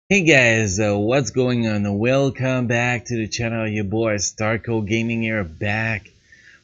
Hey guys, what's going on? Welcome back to the channel. Your boy Starco Gaming here, back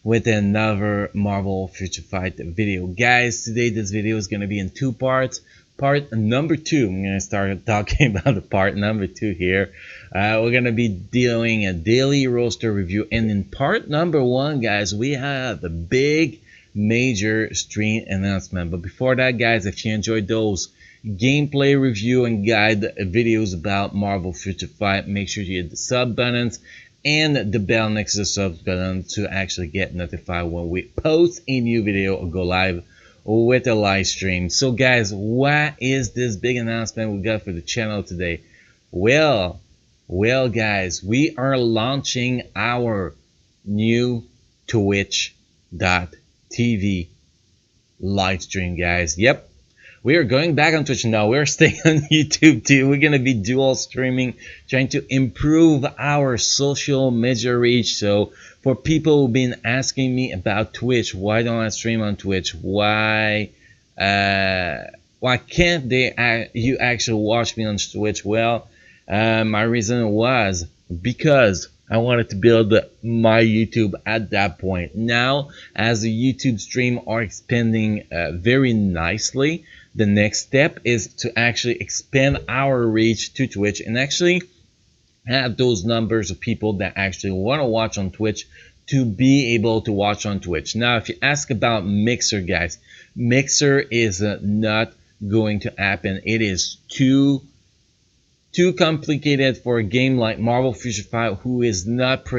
with another Marvel Future Fight video. Guys, today this video is going to be in two parts. Part number two, I'm going to start talking about the part number two here. We're going to be doing a daily roster review. And in part number one, guys, we have the big major stream announcement. But before that, guys, if you enjoyed those gameplay review and guide videos about Marvel Future Fight, make sure you hit the sub buttons and the bell next to the sub button to actually get notified when we post a new video or go live with a live stream. So guys, what is this big announcement we got for the channel today? Well guys, we are launching our new twitch.tv live stream, guys. Yep, we are going back on Twitch now. We're staying on YouTube too. We're going to be dual streaming, trying to improve our social media reach. So for people who've been asking me about Twitch, why don't I stream on Twitch? Why can't you actually watch me on Twitch? Well, my reason was because I wanted to build my YouTube at that point. Now, as the YouTube stream are expanding very nicely, the next step is to actually expand our reach to Twitch and actually have those numbers of people that actually want to watch on Twitch to be able to watch on Twitch. Now, if you ask about Mixer, guys, Mixer is not going to happen. It is too complicated for a game like Marvel Future Fight, who is not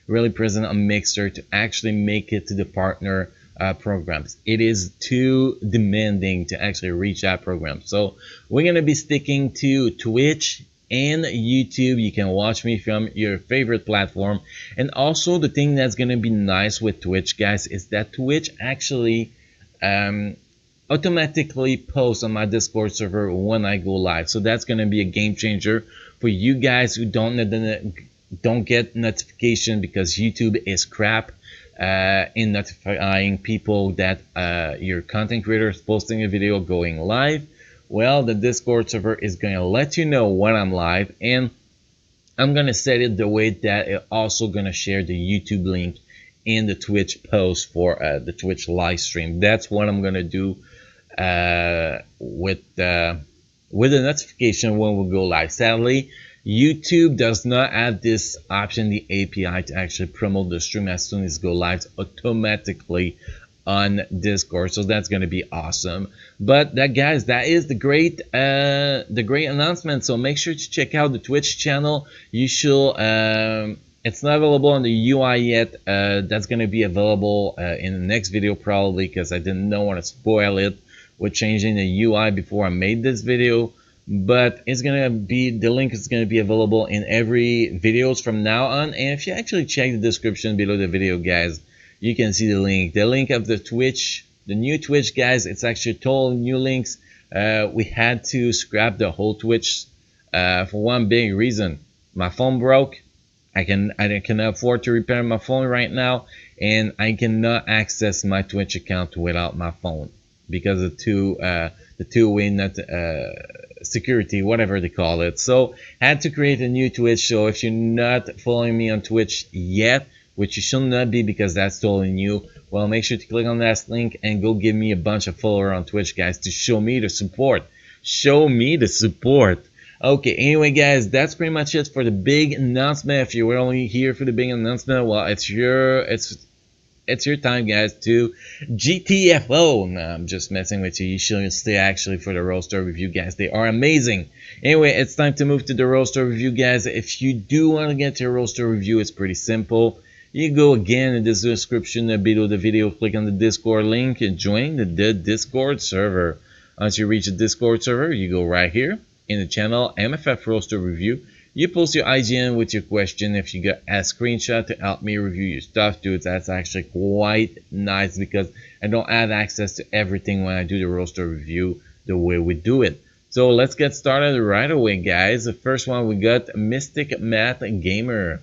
really present on Mixer, to actually make it to the partner programs. It is too demanding to actually reach that program. So we're going to be sticking to Twitch and YouTube. You can watch me from your favorite platform. And also the thing that's going to be nice with Twitch, guys, is that Twitch actually automatically post on my Discord server when I go live. So that's going to be a game changer for you guys who don't get notification because YouTube is crap in notifying people that your content creator is posting a video going live. Well, the Discord server is going to let you know when I'm live, and I'm going to set it the way that it's also going to share the YouTube link in the Twitch post for the Twitch live stream. That's what I'm going to do with the notification when we go live. Sadly, YouTube does not have this option, the API, to actually promote the stream as soon as it go live automatically on Discord. So that's going to be awesome. But that, guys, that is the great announcement. So make sure to check out the Twitch channel. You should. It's not available on the UI yet. That's going to be available in the next video probably, because I didn't want to spoil it with changing the UI before I made this video. But it's gonna be, the link is gonna be available in every videos from now on. And if you actually check the description below the video, guys, you can see the link of the Twitch, the new Twitch, guys. It's actually total new links. We had to scrap the whole Twitch for one big reason. My phone broke. I cannot afford to repair my phone right now, and I cannot access my Twitch account without my phone because of the two-way net security, whatever they call it. So had to create a new Twitch. So if you're not following me on Twitch yet, which you should not be because that's totally new, well, make sure to click on that link and go give me a bunch of followers on Twitch, guys, to show me the support. Show me the support. Okay, anyway, guys, that's pretty much it for the big announcement. If you were only here for the big announcement, well, it's your time, guys, to GTFO. No, I'm just messing with you. You should stay actually for the roster review, guys. They are amazing. Anyway, it's time to move to the roster review, guys. If you do want to get to your roster review, it's pretty simple. You go again in the description below the video, click on the Discord link and join the Discord server. Once you reach the Discord server, you go right here in the channel MFF roster review. You post your IGN with your question. If you got a screenshot to help me review your stuff, dude, that's actually quite nice because I don't have access to everything when I do the roster review the way we do it. So let's get started right away, guys. The first one we got Mystic Math Gamer.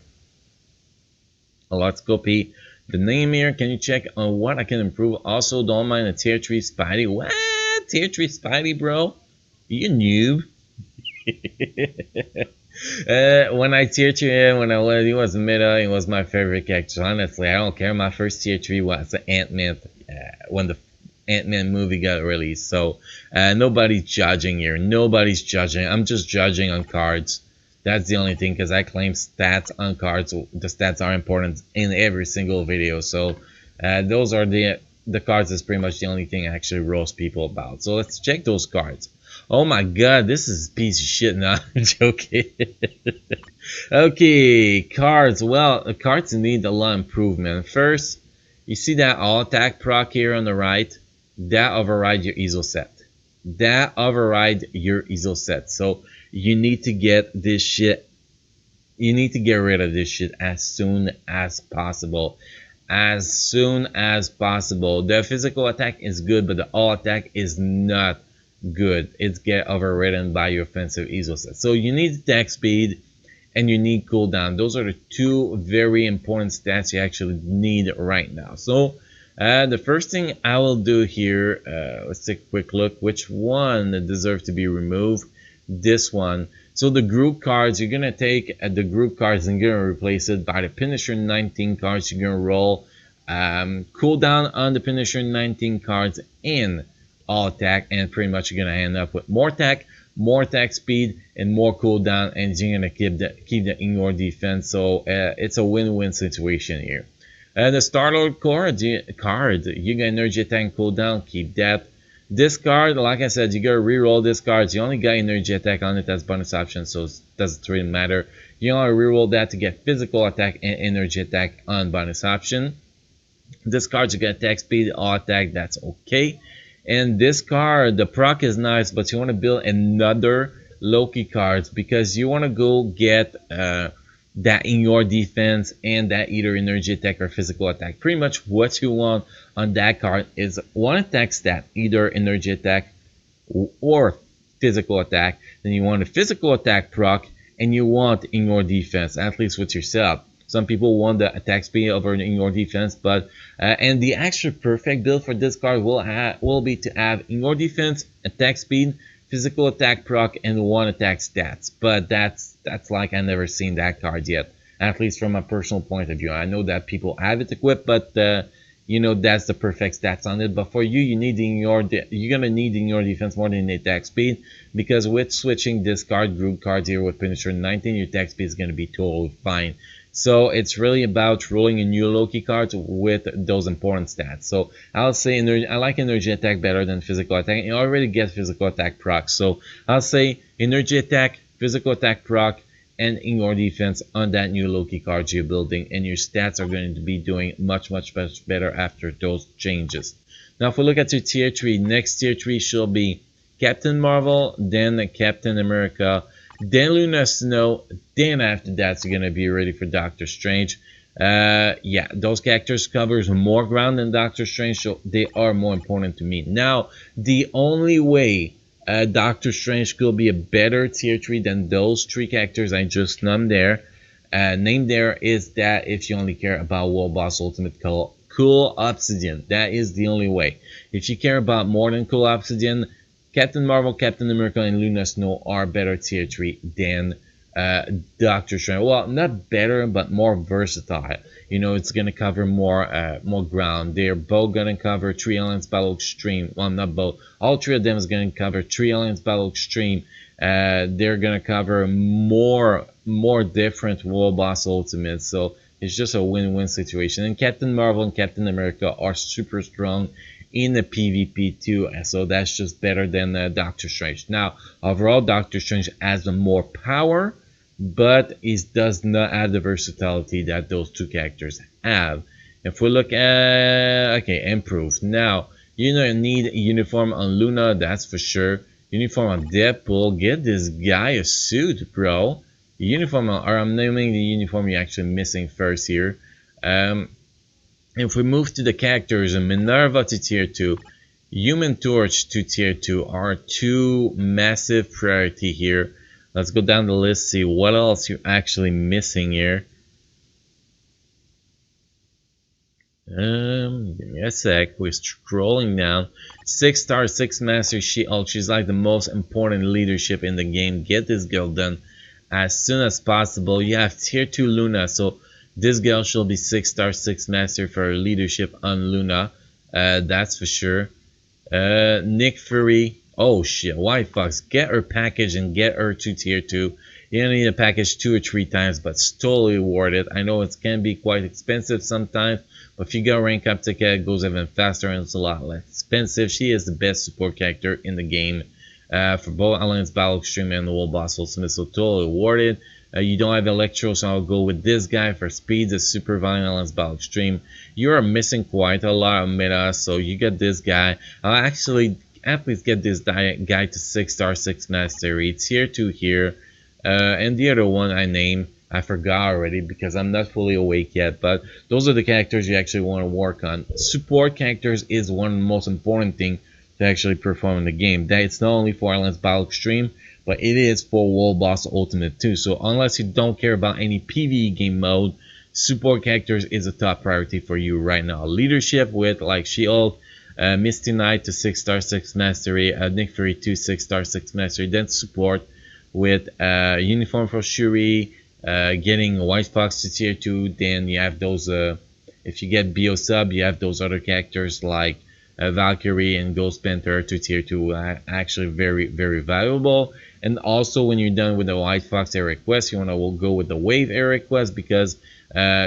Let's copy the name here. Can you check on what I can improve? Also, don't mind a tier 3 Spidey. What? Tier 3 Spidey, bro? You noob. When I tier 2 him, when he was meta, he was my favorite character. Honestly, I don't care. My first tier 3 was the Ant-Man when the Ant-Man movie got released. So nobody's judging here. Nobody's judging. I'm just judging on cards. That's the only thing because I claim stats on cards. The stats are important in every single video. So those are the cards is pretty much the only thing I actually roast people about. So let's check those cards. Oh my god, this is a piece of shit. No, I'm joking. Okay, cards. Well, cards need a lot of improvement. First, you see that all attack proc here on the right? That override your easel set. That override your easel set. So you need to get this shit. You need to get rid of this shit as soon as possible. As soon as possible. The physical attack is good, but the all attack is not good. It's get overridden by your offensive easel set. So you need attack speed and you need cooldown. Those are the two very important stats you actually need right now. So the first thing I will do here, let's take a quick look. Which one deserves to be removed? This one. So the group cards, you're gonna take the group cards and you're gonna replace it by the Finisher 19 cards. You're gonna roll cooldown on the Finisher 19 cards in all attack, and pretty much you're gonna end up with more attack speed, and more cooldown, and you're gonna keep the in your defense. So it's a win-win situation here. The Star-Lord card, you get energy attack and cooldown, keep that. This card, like I said, you gotta reroll this card. You only got energy attack on it as bonus option, so it doesn't really matter. You only reroll that to get physical attack and energy attack on bonus option. This card, you get attack speed, all attack, that's okay. And this card, the proc is nice, but you want to build another Loki cards because you want to go get that in your defense and that either energy attack or physical attack. Pretty much what you want on that card is one attack stat, either energy attack or physical attack. Then you want a physical attack proc, and you want in your defense, at least with yourself. Some people want the attack speed over in your defense, but and the actual perfect build for this card will be to have in your defense attack speed, physical attack proc, and one attack stats. But that's like I never seen that card yet, at least from a personal point of view. I know that people have it equipped, but you know that's the perfect stats on it. But for you, you're gonna need in your defense more than attack speed, because with switching this card group cards here with Finisher 19, your attack speed is gonna be totally fine. So it's really about rolling a new Loki cards with those important stats. So I'll say I like energy attack better than physical attack. You already get physical attack proc. So I'll say energy attack, physical attack proc, and in your defense on that new Loki cards you're building. And your stats are going to be doing much better after those changes. Now if we look at your tier 3, next tier 3 should be Captain Marvel, then Captain America, then Luna Snow, then after that you're gonna be ready for Doctor Strange. Yeah, those characters covers more ground than Doctor Strange, so they are more important to me. Now, the only way Doctor Strange could be a better tier 3 than those 3 characters I just named there is that if you only care about World Boss Ultimate Cool Obsidian. That is the only way. If you care about more than Cool Obsidian, Captain Marvel, Captain America, and Luna Snow are better tier 3 than Doctor Strange. Well, not better, but more versatile. You know, it's gonna cover more ground. They're both gonna cover 3 Elements Battle Extreme. Well, not both. All 3 of them is gonna cover 3 Elements Battle Extreme. They're gonna cover more different World Boss Ultimates. So it's just a win-win situation. And Captain Marvel and Captain America are super strong in the PvP too, so that's just better than Doctor Strange. Now, overall, Doctor Strange has more power, but it does not have the versatility that those 2 characters have. If we look at, okay, improved. Now, you don't need a uniform on Luna, that's for sure. Uniform on Deadpool, get this guy a suit, bro. Uniform on, or I'm naming the uniform you're actually missing first here. If we move to the characters, Minerva to tier 2, Human Torch to tier 2 are 2 massive priority here. Let's go down the list, see what else you're actually missing here. Give me a sec. We're scrolling down. 6-star, 6 master She-Hulk. She's like the most important leadership in the game. Get this girl done as soon as possible. You have tier 2 Luna, so this girl should be 6-star, 6 master for her leadership on Luna. That's for sure. Nick Fury. Oh shit, White Fox. Get her package and get her to tier 2. You don't need a package 2 or 3 times, but it's totally worth it. I know it can be quite expensive sometimes, but if you go rank up ticket, it goes even faster and it's a lot less expensive. She is the best support character in the game for both Alliance Battle Extreme and the World Boss Ultimate, so totally worth it. You don't have Electro, so I'll go with this guy for speed, the Super Valiant Alliance Battle Extreme. You are missing quite a lot of meta, so you get this guy. I'll actually at least get this guy to 6-star, 6 mastery. It's here to here. And the other one I named, I forgot already because I'm not fully awake yet, but those are the characters you actually want to work on. Support characters is one of the most important thing to actually perform in the game. That it's not only for Alliance Battle Extreme, but it is for World Boss Ultimate too. So unless you don't care about any PvE game mode, support characters is a top priority for you right now. Leadership with like She-Hulk, Misty Knight to 6-star, 6 mastery, Nick Fury to 6-star, 6 mastery, then support with uniform for Shuri, getting White Fox to tier 2, then you have those, if you get BO sub, you have those other characters like Valkyrie and Ghost Panther to tier 2, actually very, very valuable. And also when you're done with the White Fox Air Request, you want to go with the Wave Air Request because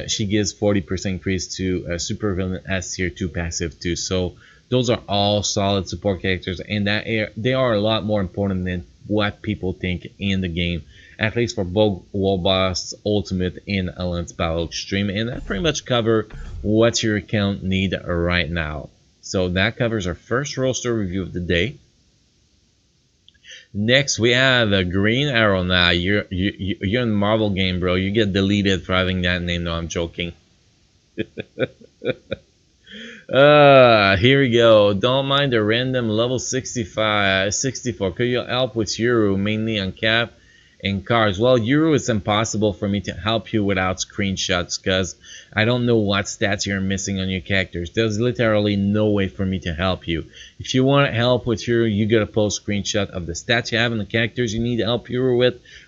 she gives 40% increase to Super Villain S tier 2 passive too. So those are all solid support characters, and they are a lot more important than what people think in the game, at least for both World Boss Ultimate and Alliance Battle Extreme. And that pretty much cover what your account need right now. So that covers our first roster review of the day. Next we have a Green Arrow. Now you're in Marvel game, bro. You get deleted for having that name. No, I'm joking. Here we go. Don't mind the random level 64. Could you help with Euro, mainly on cap and cards? Well, Euro is impossible for me to help you without screenshots because I don't know what stats you're missing on your characters. There's literally no way for me to help you. If you want help with Euro, you gotta post screenshot of the stats you have on the characters you need help Euro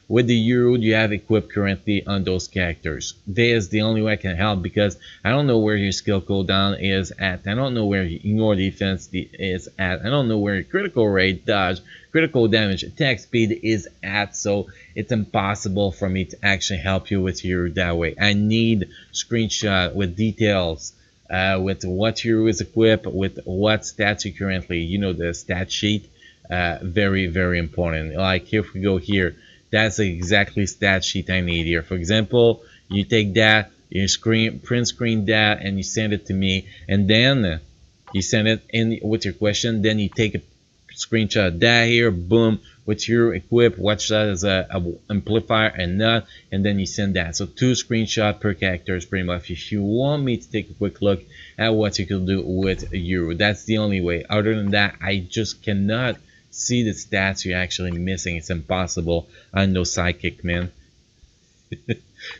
with the Euro you have equipped currently on those characters. That is the only way I can help because I don't know where your skill cooldown is at. I don't know where your defense is at. I don't know where your critical rate, dodge, critical damage, attack speed is at. So it's impossible for me to actually help you with Euro that way. I need screenshot with details. With what Euro is equipped, with what stats you currently, the stat sheet, very, very important. Like if we go here, that's exactly stat sheet I need here. For example, you take that, you print screen that, and you send it to me, and then you send it in with your question. Then you take a screenshot of that here, boom, with your equip, watch that as a amplifier and not, and then you send that. So 2 screenshots per character is pretty much if you want me to take a quick look at what you can do with Euro. That's the only way. Other than that, I just cannot see the stats you're actually missing. It's impossible. I'm no psychic, man.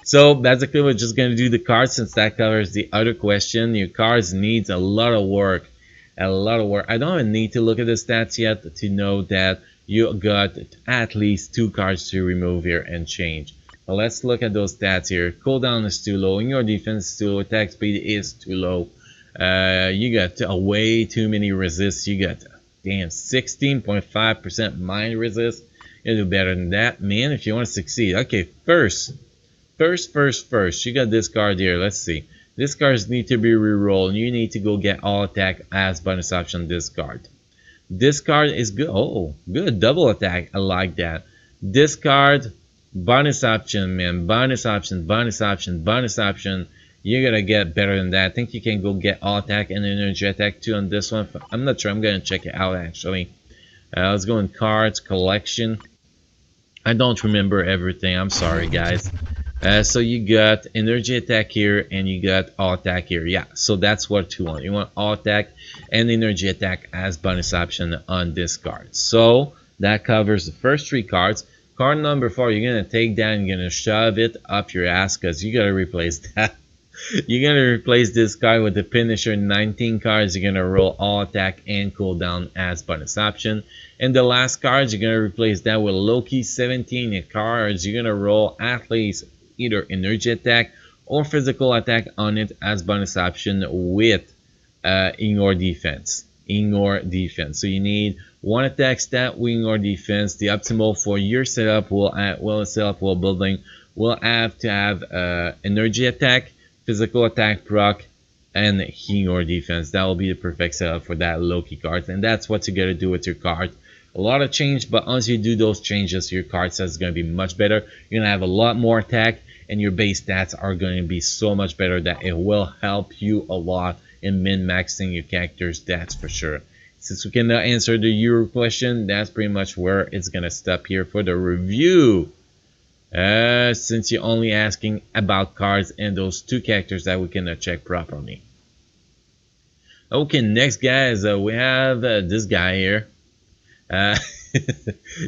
So basically we're just going to do the cards since that covers the other question. Your cards needs a lot of work. I don't even need to look at the stats yet to know that you got at least 2 cards to remove here and change. But let's look at those stats here. Cooldown is too low, and your defense is too low, attack speed is too low. You got way too many resists. You got damn 16.5% mind resist. You do better than that, man, if you want to succeed. Okay, first, you got this card here. Let's see. This cards need to be rerolled, and you need to go get all attack as bonus option this card. This card is good. Oh, good. Double attack. I like that. This card, bonus option, man. Bonus option. You're going to get better than that. I think you can go get all attack and energy attack too on this one. I'm not sure. I'm going to check it out, actually. Let's go in cards, collection. I don't remember everything. I'm sorry, guys. So you got energy attack here and you got all attack here. Yeah, so that's what you want. You want all attack and energy attack as bonus option on this card. So that covers the first 3 cards. Card number 4, you're going to take that and you're going to shove it up your ass because you got to replace that. You're gonna replace this card with the finisher 19 cards. You're gonna roll all attack and cooldown as bonus option. And the last cards, you're gonna replace that with Loki 17 cards. You're gonna roll at least either energy attack or physical attack on it as bonus option with ignore defense. Ignore defense. So you need one attack stat with ignore defense. The optimal for your setup will building will have to have energy attack, physical attack proc, and ignore defense. That will be the perfect setup for that Loki card, and that's what you gotta do with your card. A lot of change, but once you do those changes, your card set is gonna be much better. You're gonna have a lot more attack, and your base stats are going to be so much better that it will help you a lot in min-maxing your characters, that's for sure. Since we cannot answer the Euro question, that's pretty much where it's going to stop here for the review. Since you're only asking about cards and those two characters that we cannot check properly. Okay, next guys, we have this guy here.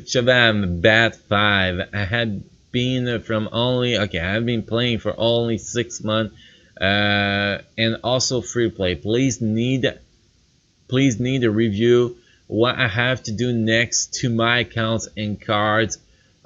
Shabam Bad 5. I had been from only I've been playing for only 6 months, and also free play. Please need a review what I have to do next to my accounts and cards.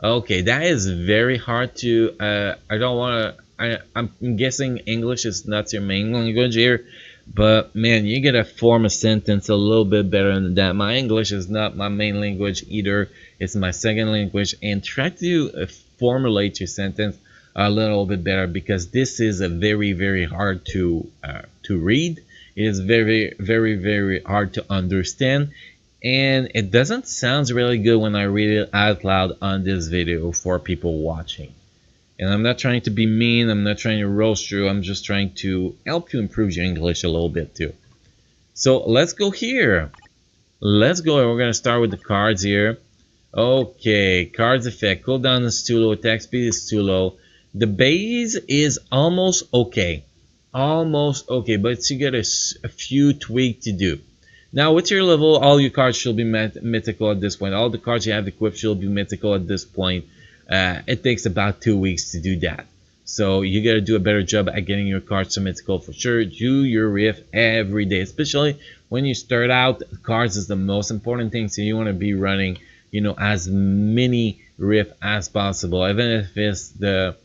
Okay, that is very hard to I don't want to I'm guessing English is not your main language here, but man, you gotta form a sentence a little bit better than that. My English is not my main language either. It's my second language, and try to formulate your sentence a little bit better, because this is a very hard to read. It is very hard to understand, and it doesn't sound really good when I read it out loud on this video for people watching. And I'm not trying to be mean, I'm not trying to roast you, I'm just trying to help you improve your English a little bit too. So let's go here. Let's go. We're gonna start with the cards here. Okay, cards effect. Cooldown is too low, attack speed is too low. The base is almost okay. Almost okay, but you got a few tweaks to do. Now with your level, all your cards should be mythical at this point. All the cards you have equipped should be mythical at this point. It takes about 2 weeks to do that. So you gotta do a better job at getting your cards to mythical for sure. Do your riff every day, especially when you start out. Cards is the most important thing, so you want to be running, you know, as many riff as possible. Even if it's the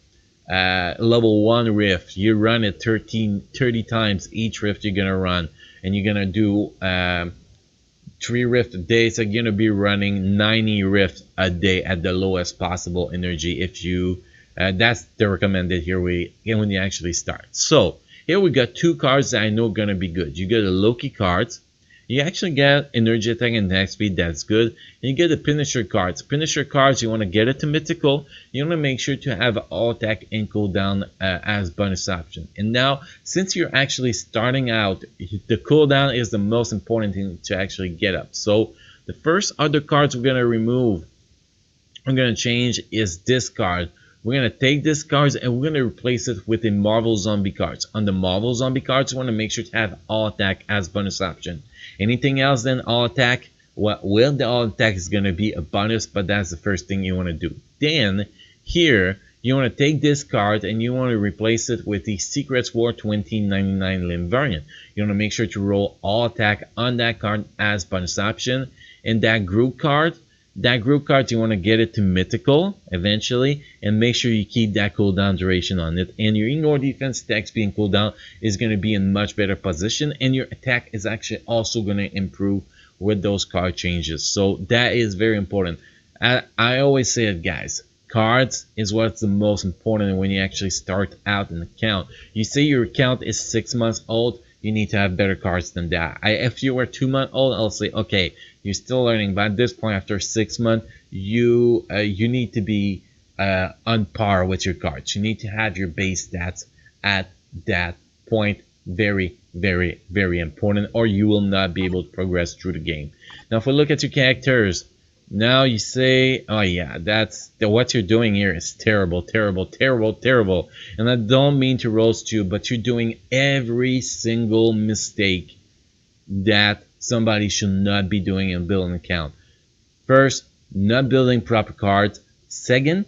level 1 riff, you run it 30 times each riff you're gonna run, and you're gonna do 3 rift a day, so you're gonna be running 90 rift a day at the lowest possible energy. If you that's the recommended here when you actually start. So here we got 2 cards that I know are gonna be good. You get a Loki cards. You actually get energy attack and attack speed, that's good. And you get the finisher cards. Finisher cards, you want to get it to mythical. You want to make sure to have all attack and cooldown as bonus option. And now, since you're actually starting out, the cooldown is the most important thing to actually get up. So the first other cards we're going to remove, we're going to change, is this card. We're going to take this cards and we're going to replace it with the Marvel Zombie cards. On the Marvel Zombie cards, you want to make sure to have all attack as bonus option. Anything else than all attack, well, the all attack is going to be a bonus, but that's the first thing you want to do. Then here, you want to take this card and you want to replace it with the Secrets War 2099 Limb variant. You want to make sure to roll all attack on that card as bonus option. And that group card, you want to get it to mythical eventually, and make sure you keep that cooldown duration on it. And your ignore defense, attack speed, and cooldown is going to be in much better position, and your attack is actually also going to improve with those card changes. So that is very important. I always say it, guys. Cards is what's the most important when you actually start out an account. You say your account is 6 months old, you need to have better cards than that. If you were 2 months old, I'll say, okay, you're still learning, but at this point, after 6 months, you need to be on par with your cards. You need to have your base stats at that point. Very important, or you will not be able to progress through the game. Now, if we look at your characters, now you say, oh yeah, what you're doing here is terrible. And I don't mean to roast you, but you're doing every single mistake that somebody should not be doing in building an account. First, not building proper cards. Second,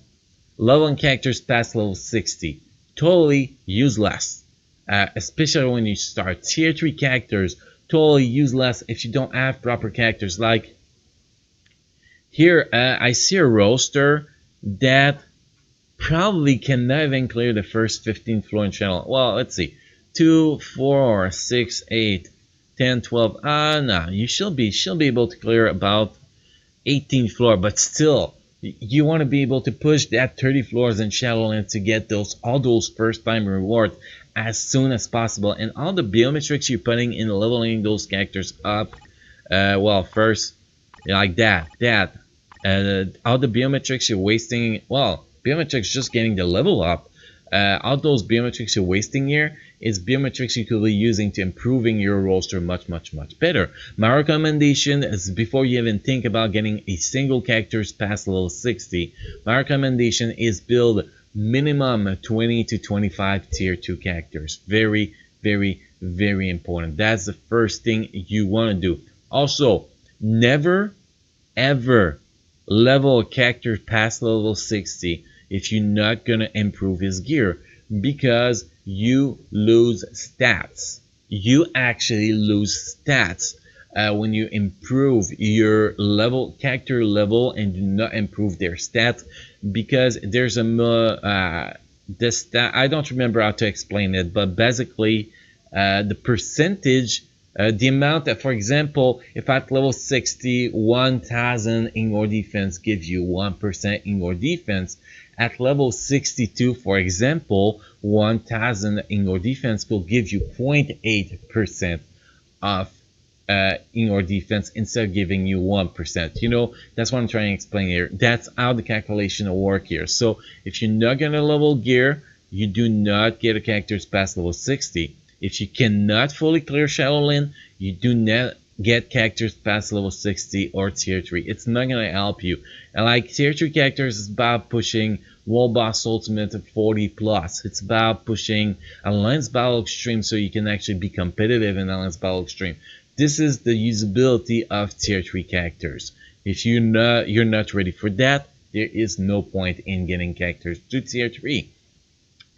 leveling characters past level 60. Totally useless. especially when you start. Tier 3 characters, totally useless if you don't have proper characters. Like here, I see a roster that probably cannot even clear the first 15 floor in channel. Well, let's see. 2, 4, 6, 8, 10, 12. No, you should be able to clear about 18th floor, but still, you want to be able to push that 30 floors in Shadowlands to get those all those first time rewards as soon as possible. And all the biometrics you're putting in leveling those characters up, well, first, like all the biometrics you're wasting, well, biometrics just getting the level up. All those biometrics you're wasting here is biometrics you could be using to improving your roster much better. My recommendation is, before you even think about getting a single characters past level 60, my recommendation is build minimum 20 to 25 tier 2 characters. Very important. That's the first thing you want to do. Also, never ever level a character past level 60 if you're not gonna improve his gear, because you lose stats. You actually lose stats when you improve your level, character level, and do not improve their stats, because there's a this stat, I don't remember how to explain it, but basically the percentage, the amount that, for example, if at level 60, 1000 in your defense gives you 1% in your defense, at level 62, for example, 1000 in your defense will give you 0.8% of in your defense instead of giving you 1%. You know, that's what I'm trying to explain here. That's how the calculation will work here. So if you're not going to level gear, you do not get a characters past level 60. If you cannot fully clear Shadowland, you do not get characters past level 60 or tier 3. It's not going to help you. And like tier 3 characters is about pushing World Boss Ultimate at 40 plus. It's about pushing Alliance Battle Extreme so you can actually be competitive in Alliance Battle Extreme. This is the usability of tier 3 characters. If you're not ready for that, there is no point in getting characters to tier 3.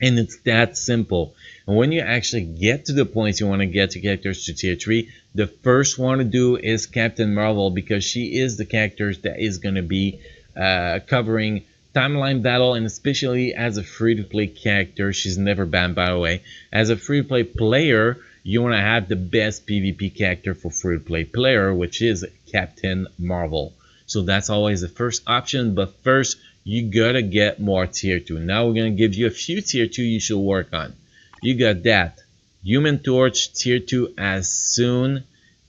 And it's that simple. And when you actually get to the point you want to get to characters to tier 3, the first one to do is Captain Marvel, because she is the character that is going to be covering timeline battle, and especially as a free-to-play character. She's never banned, by the way. As a free-to-play player, you want to have the best PvP character for free-to-play player, which is Captain Marvel. So that's always the first option, but first you gotta get more tier 2. Now we're gonna give you a few tier 2 you should work on. You got that. Human Torch tier 2 as soon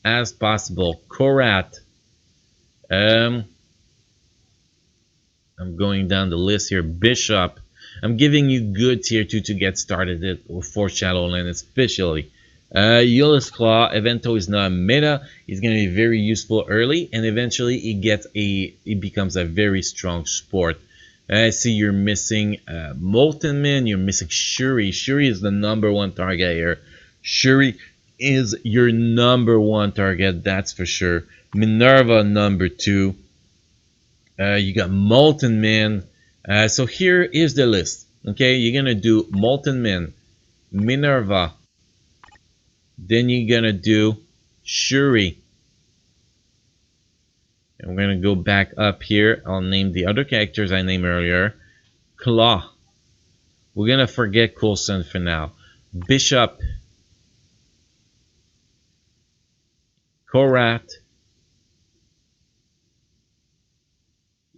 as possible. Korat. I'm going down the list here. Bishop. I'm giving you good tier 2 to get started for Shadowland, especially. Euless Claw, Evento is not a meta. He's going to be very useful early, and eventually he becomes a very strong support. I see you're missing Molten Man, you're missing Shuri. Shuri is the #1 target here. Shuri is your #1 target, that's for sure. Minerva #2. You got Molten Man. So here is the list. Okay, you're going to do Molten Man, Minerva, then you're gonna do Shuri. And we're gonna go back up here. I'll name the other characters I named earlier. Claw. We're gonna forget Coulson for now. Bishop. Korat.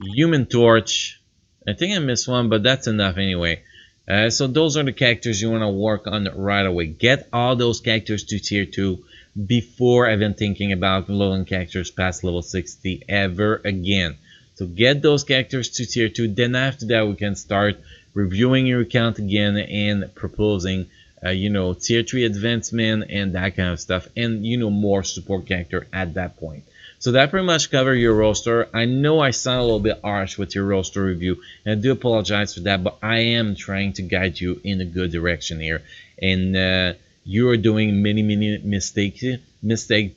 Human Torch. I think I missed one, but that's enough anyway. So those are the characters you want to work on right away. Get all those characters to tier 2 before even thinking about leveling characters past level 60 ever again. So get those characters to tier 2, then after that we can start reviewing your account again and proposing tier 3 advancement and that kind of stuff, and more support character at that point. So that pretty much covers your roster. I know I sound a little bit harsh with your roster review, and I do apologize for that, but I am trying to guide you in a good direction here. And you are doing many mistakes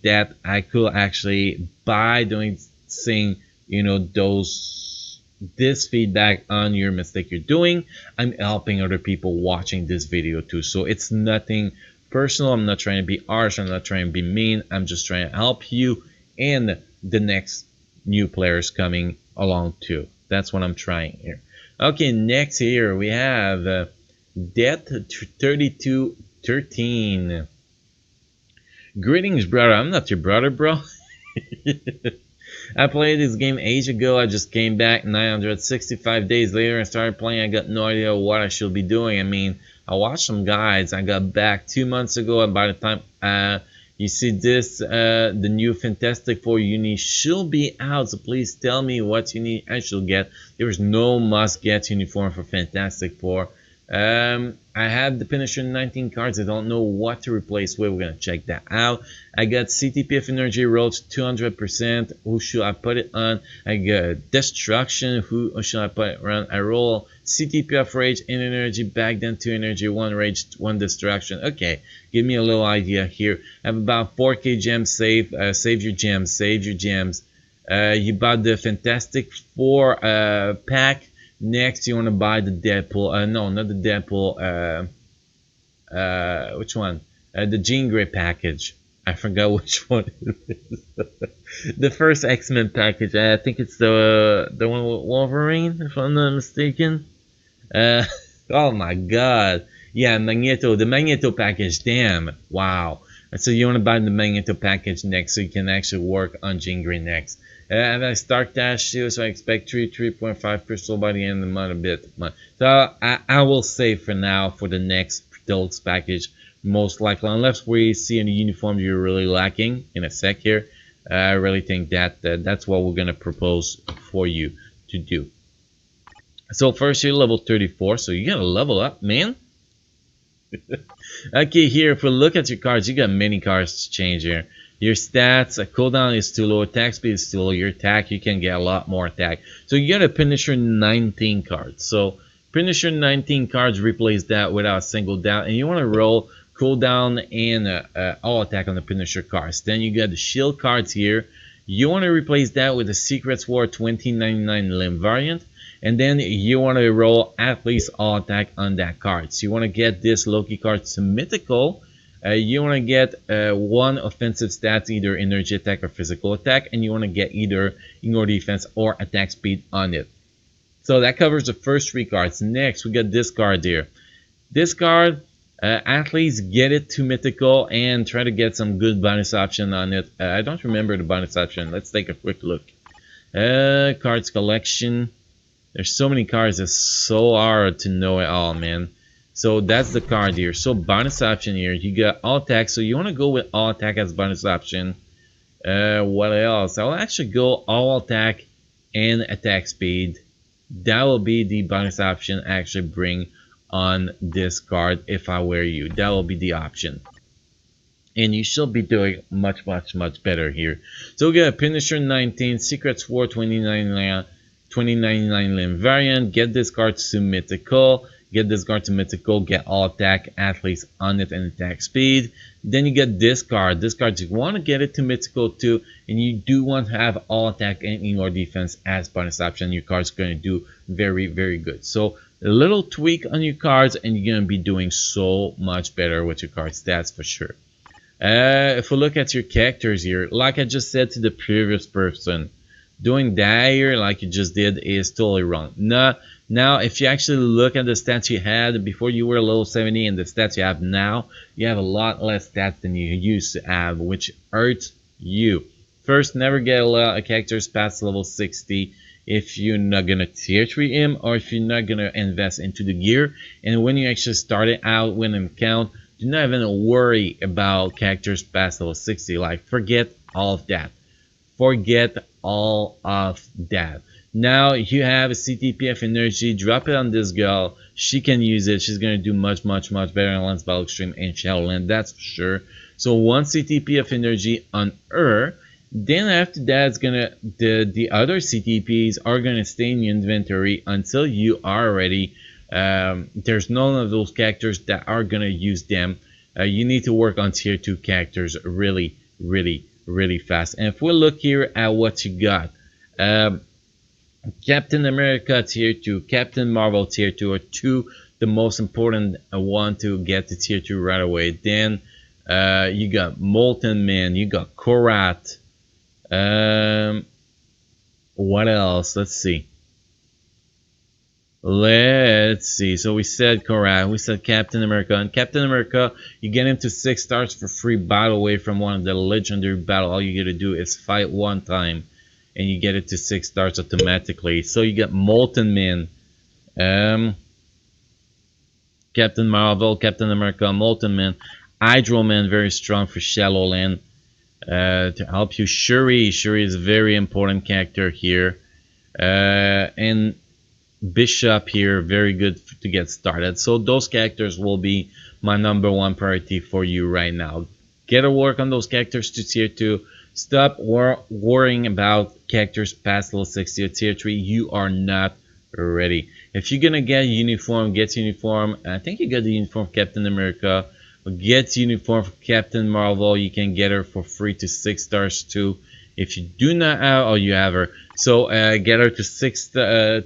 that I could actually, by doing saying those this feedback on your mistake you're doing, I'm helping other people watching this video too. So it's nothing personal. I'm not trying to be harsh. I'm not trying to be mean. I'm just trying to help you and the next new players coming along too. That's what I'm trying here. Okay, next here we have Death 3213. Greetings, brother. I'm not your brother, bro. I played this game age ago. I just came back 965 days later and started playing. I got no idea what I should be doing. I mean, I watched some guides. I got back 2 months ago, and by the time you see this, the new Fantastic Four uni should be out. So please tell me what you need I should get. There is no must-get uniform for Fantastic Four. I have the Punisher 19 cards. I don't know what to replace with. We're going to check that out. I got CTPF Energy Roll to 200%. Who should I put it on? I got Destruction. Who should I put it on? I roll CTPF Rage and Energy. Back then 2 Energy, 1 Rage, 1 Destruction. Okay, give me a little idea here. I have about 4k gems saved. Save your gems. Save your gems. You bought the Fantastic Four pack. Next, you want to buy the Deadpool. No, not the Deadpool. Which one? The Jean Grey package. I forgot which one it is. The first X-Men package. I think it's the one with Wolverine, if I'm not mistaken. Oh my God. Yeah, Magneto. The Magneto package. Damn. Wow. So you want to buy the Magneto package next, so you can actually work on Jean Grey next. And I start dash too, so I expect 3.5 crystal by the end of the month, a bit. So I will save for now for the next deluxe package, most likely, unless we see any uniform you're really lacking in a sec here. I really think that that's what we're gonna propose for you to do. So first you're level 34, so you gotta level up, man. Okay, here if we look at your cards, you got many cards to change here. Your stats, a cooldown is too low, attack speed is too low, your attack, you can get a lot more attack. So you got a Punisher 19 cards. So Punisher 19 cards, replace that without a single doubt. And you want to roll cooldown and all attack on the Punisher cards. Then you got the shield cards here. You want to replace that with the Secrets War 2099 limb variant. And then you want to roll at least all attack on that card. So you want to get this Loki card to mythical. You want to get one offensive stats, either energy attack or physical attack, and you want to get either ignore defense or attack speed on it. So that covers the first 3 cards. Next, we got this card here. This card, at least get it to mythical and try to get some good bonus option on it. I don't remember the bonus option. Let's take a quick look. Cards collection. There's so many cards. It's so hard to know it all, man. So that's the card here. So bonus option here, you got all attack. So you want to go with all attack as bonus option. What else? I'll actually go all attack and attack speed. That will be the bonus option I actually bring on this card if I were you. That will be the option. And you should be doing much better here. So we got a Punisher 19, Secrets War 2099 limb variant. Get this card to mythical. Get this card to mythical, get all attack, athletes on it, and attack speed. Then you get this card. This card, you want to get it to mythical too, and you do want to have all attack and ignore defense as bonus option. Your card's going to do very good. So a little tweak on your cards, and you're going to be doing so much better with your card stats for sure. If we look at your characters here, like I just said to the previous person, doing that here like you just did is totally wrong. Now, if you actually look at the stats you had before you were level 70 and the stats you have now, you have a lot less stats than you used to have, which hurts you. First, never get a characters past level 60 if you're not going to tier 3 him or if you're not going to invest into the gear. And when you actually start it out with an account, do not even worry about characters past level 60. Like, forget all of that. Forget all of that. Now you have a CTPF energy, drop it on this girl. She can use it. She's going to do much better in Lance Battle Extreme and Shadowland, that's for sure. So one CTPF energy on her. Then after that, it's gonna the other CTPs are gonna stay in your inventory until you are ready. There's none of those characters that are gonna use them. You need to work on tier 2 characters really fast. And if we look here at what you got, Captain America Tier 2, Captain Marvel Tier 2 are two the most important one to get to Tier 2 right away. Then you got Molten Man, you got Korat. Um, what else? Let's see. Let's see. So we said Korat, we said Captain America, and Captain America, you get him to 6 stars for free. By the way, from one of the legendary battle, all you gotta do is fight one time, and you get it to 6 stars automatically. So you got Molten Man, um, Captain Marvel, Captain America, Molten Man, Hydro Man, very strong for Shadowland. To help you, Shuri is a very important character here, and Bishop here, very good to get started. So those characters will be my #1 priority for you right now. Get to work on those characters to Tier 2. Stop worrying about characters past level 60 or Tier 3. You are not ready. If you're gonna get uniform, get uniform. I think you got the uniform Captain America. Get uniform for Captain Marvel. You can get her for free to 6 stars too. If you do not have, or you have her, so get her to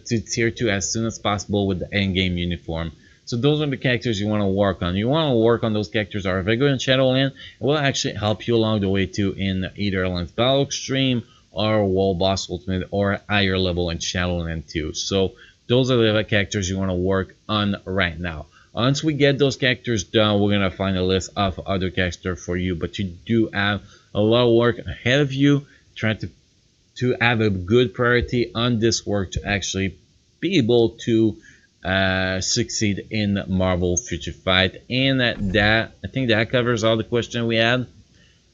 to Tier 2 as soon as possible with the end game uniform. So those are the characters you want to work on. You want to work on those characters are Vega and Shadowland. It will actually help you along the way too in either Lance Battle Extreme or World Boss Ultimate or higher level in Shadowland too. So those are the characters you want to work on right now. Once we get those characters done, we're gonna find a list of other characters for you. But you do have a lot of work ahead of you, trying to have a good priority on this work to actually be able to succeed in Marvel Future Fight. And that I think that covers all the questions we had.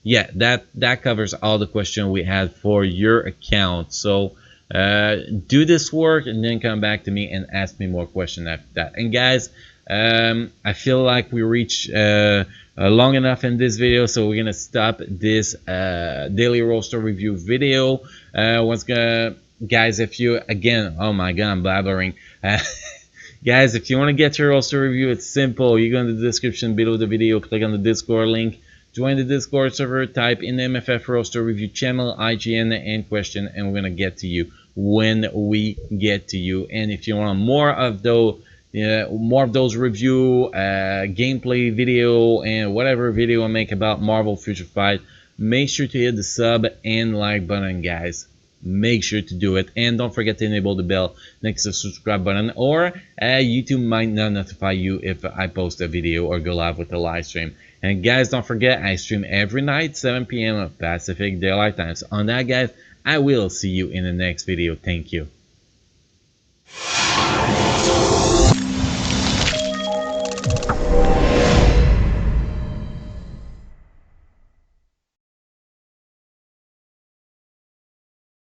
Yeah, that covers all the questions we had for your account. So do this work and then come back to me and ask me more questions after that. And guys, I feel like we reached long enough in this video, so we're gonna stop this daily roster review video. Guys, if you again, oh my god, I'm blabbering. Guys, if you want to get your roster review, it's simple. You go in the description below the video, click on the Discord link, join the Discord server, type in the MFF roster review channel, IGN, and question, and we're gonna get to you when we get to you. And if you want more of those review, gameplay video, and whatever video I make about Marvel Future Fight, make sure to hit the sub and like button, guys. Make sure to do it, and don't forget to enable the bell next to the subscribe button, or YouTube might not notify you if I post a video or go live with a live stream. And guys, don't forget, I stream every night 7 p.m. Pacific Daylight Time. So on that, guys, I will see you in the next video. Thank you.